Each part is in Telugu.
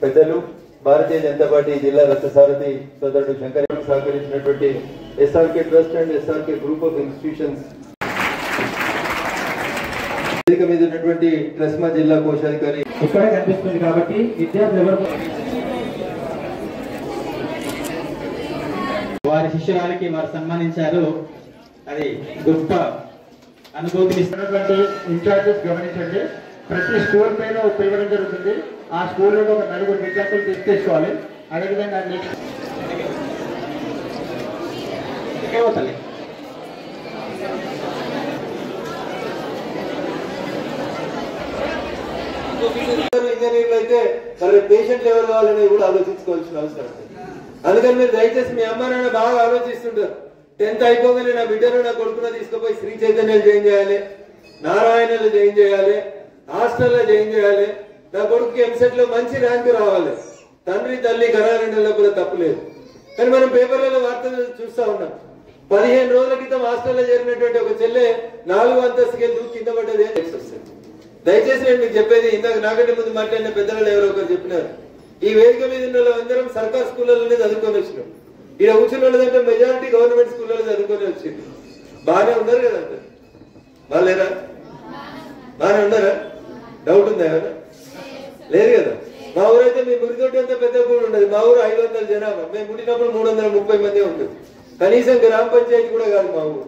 పెద్దలు భారతీయ జనతా పార్టీ జిల్లా రథసారథి సోదరుడు శంకర్ సహకరించినటువంటి SRK trust and SRK group of institutions వేదిక మీద ఉన్నటువంటి ట్రస్మా జిల్లా కోశాధికారి ఇక్కడే కనిపిస్తుంది కాబట్టి విద్యార్థులు వారి శిష్యురాలకి వారు సన్మానించారు. అది గొప్ప అనుభూతిని ఇస్తున్నటువంటి ఇన్ఛార్జెస్ గమనించండి. ప్రతి స్కూల్ పైన ఒక ఇవ్వడం జరుగుతుంది. ఆ స్కూల్లో ఒక 4 విద్యార్థులు తీసుకోవాలి. అదేవిధంగా ఇంజనీర్లు అయితే మరి పేషెంట్లు ఎవరు కావాలని కూడా ఆలోచించుకోవాల్సిన అవసరం. అందుకని మీరు దయచేసి మీ అమ్మ నాన్న బాగా ఆలోచిస్తుంటారు. 10th అయిపోగానే నా బిడ్డను నా కొడుకును తీసుకుపోయి శ్రీ చైతన్యాలు జాయిన్ చేయాలి, నారాయణలు జాయిన్ చేయాలి, హాస్టల్లో జాయిన్ చేయాలి, నా కొడుకు ఎంసెట్ లో మంచి ర్యాంకు రావాలి. తండ్రి తల్లి కరారంలో కూడా తప్పులేదు. కానీ మనం పేపర్లలో వార్తలు చూస్తా ఉన్నాం. 15 రోజుల క్రితం హాస్టల్లో చేరినటువంటి ఒక చెల్లె 4వ అంతస్తుకి దూకి కింద పడ్డది. దయచేసి నేను మీకు చెప్పేది, ఇందాక నాకంటే ముందు మాట్లాడిన పెద్దలు ఎవరో ఒకరు చెప్పినారు, ఈ వేదిక మీద ఉన్న అందరం సర్కార్ స్కూళ్ళలోనే చదువుకొని వచ్చినాం. ఇక్కడ కూర్చున్న వాళ్ళంటే మెజారిటీ గవర్నమెంట్ స్కూళ్ళలో చదువుకొని వచ్చింది. బాగానే ఉన్నారు కదా, అంటారు బాగాలేరా? బాగానే ఉన్నారా? డౌట్ ఉందా ఏమన్నా? లేదు కదా. మా ఊరైతే మీ గుడితోటి అంతా పెద్ద కూడా ఉండదు. మా ఊరు 500 జనాభా. మేము పుట్టినప్పుడు 330 మంది ఉంటుంది. కనీసం గ్రామ పంచాయతీ కూడా కాదు మా ఊరు.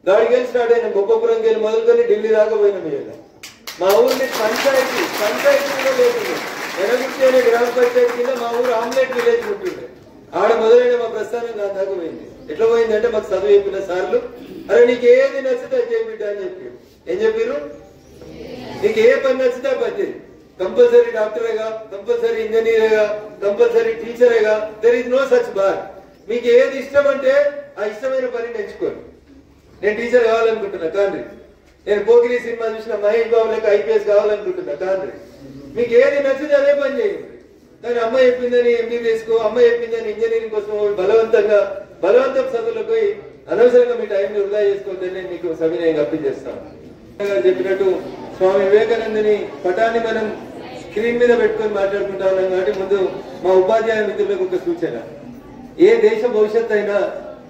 గాడికి వెళ్ళి స్టార్ట్ అయినా గొప్పపురంకి వెళ్ళి మొదలుకొని ఢిల్లీ దాకా పోయినాం. మా ఊరిని పంచాయతీ కూడా లేదు. ఎనగుర్తి అనే గ్రామ పంచాయతీ కింద మా ఊరు ఆమ్లెట్ విలేజ్ ఉంటుండే. ఆడ మొదలైన మా ప్రస్థానం దాకా పోయింది. ఎట్లా పోయిందంటే మాకు చదువు చెప్పిన సార్లు, అరే నీకు ఏది నచ్చితే అది చేయి బిడ్డ అని చెప్పారు. ఏం చెప్పారు? నీకు ఏ పని నచ్చితే ఆ పని చేయి. కంపల్సరీ డాక్టరేగా, కంపల్సరీ ఇంజనీరేగా, కంపల్సరీ టీచరేగా, there is no such bar. మీకు ఏది ఇష్టం అంటే ఆ ఇష్టమైన పని నేర్చుకోండి. నేను టీచర్ కావాలనుకుంటున్నా కాండ్రి. నేను పోకిరి సినిమా చూసిన మహేష్ బాబు లేక ఐపీఎస్ కావాలనుకుంటున్నా కాండ్రి. మీకు ఏది నచ్చితే అదే పని చేయండి. కానీ అమ్మ చెప్పిందని ఎంబీబీఎస్ కు, అమ్మ చెప్పిందని ఇంజనీరింగ్ కోసం బలవంతం చదువులకు పోయి అనవసరంగా మీ టైంని వృధా చేసుకోవద్దని నేను మీకు సవినయంగా అప్పీచేస్తాను. చెప్పినట్టు స్వామి వివేకానందని పటాన్ని మనం స్క్రీన్ మీద పెట్టుకొని మాట్లాడుకుంటా ఉన్నాం కాబట్టి ముందు మా ఉపాధ్యాయ మిత్రులకు ఒక సూచన. ఏ దేశ భవిష్యత్ అయినా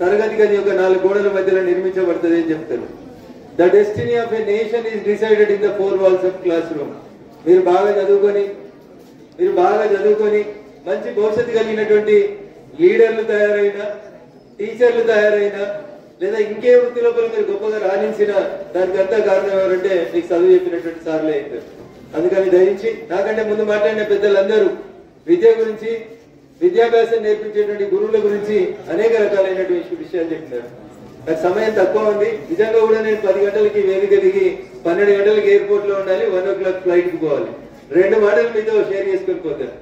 తరగతి గది ఒక 4 గోడల మధ్యలో నిర్మించబడుతుంది అని చెప్తారు. The destiny of a nation is decided in the 4 walls of class room. మీరు బాగా చదువుకొని మంచి భవిష్యత్తు కలిగినటువంటి లీడర్లు తయారైనా, టీచర్లు తయారైనా, లేదా ఇంకే వృత్తి లోపల మీరు గొప్పగా రాణించిన దానికంతా కారణం ఎవరంటే మీకు చదువు చెప్పినటువంటి సార్లే అవుతారు. అందుకని దయించి నాకంటే ముందు మాట్లాడిన పెద్దలందరూ విద్య గురించి, విద్యాభ్యాసం నేర్పించేటువంటి గురువుల గురించి అనేక రకాలైనటువంటి విషయాలు చెప్పినారు. నాకు సమయం తక్కువ ఉంది. నిజంగా కూడా నేను 10 గంటలకి వేదిక దిగి 12 గంటలకి ఎయిర్పోర్ట్ లో ఉండాలి, 1 o'clock ఫ్లైట్ కి పోవాలి. 2 మాటలు మీతో షేర్ చేసుకొని పోతాను.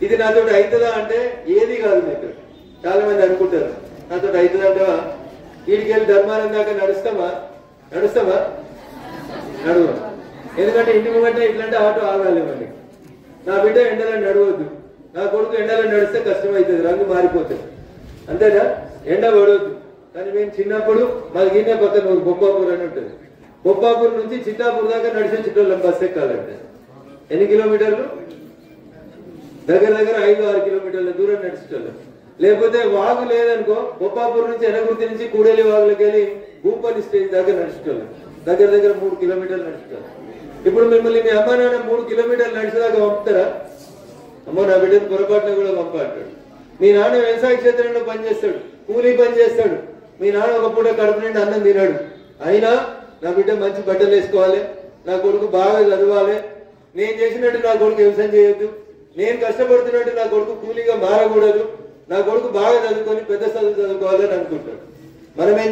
ఇది నాతో అవుతుందా అంటే ఏది కాదు. మీకు చాలా మంది అనుకుంటారు నాతో అవుతుందా అంటవా, వీడికి వెళ్ళి ధర్మారం దాకా నడుస్తామా? నడువ. ఎందుకంటే ఇంటి ముంగంటే ఇట్లాంటి ఆటో ఆగాలి. మనకి నా బిడ్డ ఎండలో నడవద్దు, నా కొడుకు ఎండలో నడిస్తే కష్టం అవుతుంది, రంగు మారిపోతుంది. అంతేనా? ఎండ పడవద్దు. కానీ మేము చిన్నప్పుడు మాది గిన్నె పక్కన బొప్పాపూర్ అని ఉంటుంది. బొప్పాపూర్ నుంచి చిత్తాపూర్ దాకా నడిచే చుట్టూ బస్ ఎక్కాలంటే ఎన్ని కిలోమీటర్లు? దగ్గర 5-6 కిలోమీటర్ల దూరం నడిచేటోళ్ళం. లేకపోతే వాగు లేదనుకో, బొప్పాపూర్ నుంచి ఎనగుర్తి నుంచి కూడేలి వాగులకి వెళ్ళి భూపల్లి స్టేజ్ దాకా నడిచేటోళ్ళం. దగ్గర 3 కిలోమీటర్లు నడుచుకోవాలి. ఇప్పుడు మిమ్మల్ని మీ అమ్మ నాన్న 3 కిలోమీటర్లు నడిచేదాకా పంపుతారా? అమ్మో నా బిడ్డను పొరపాటున కూడా పంపాడు. మీ నాన్న వ్యవసాయ క్షేత్రంలో పనిచేస్తాడు, కూలీ పని చేస్తాడు. మీ నాన్న ఒక పూట కడుపు నిండి అన్నం తినాడు. అయినా నా బిడ్డ మంచి బట్టలు వేసుకోవాలి, నా కొడుకు బాగా చదవాలి, నేను చేసినట్టు నా కొడుకు వ్యవసాయం చేయొద్దు, నేను కష్టపడుతున్నట్టు నా కొడుకు కూలీగా మారకూడదు, నా కొడుకు బాగా చదువుకొని పెద్ద చదువు చదువుకోవాలని అనుకుంటాడు. మనం ఏం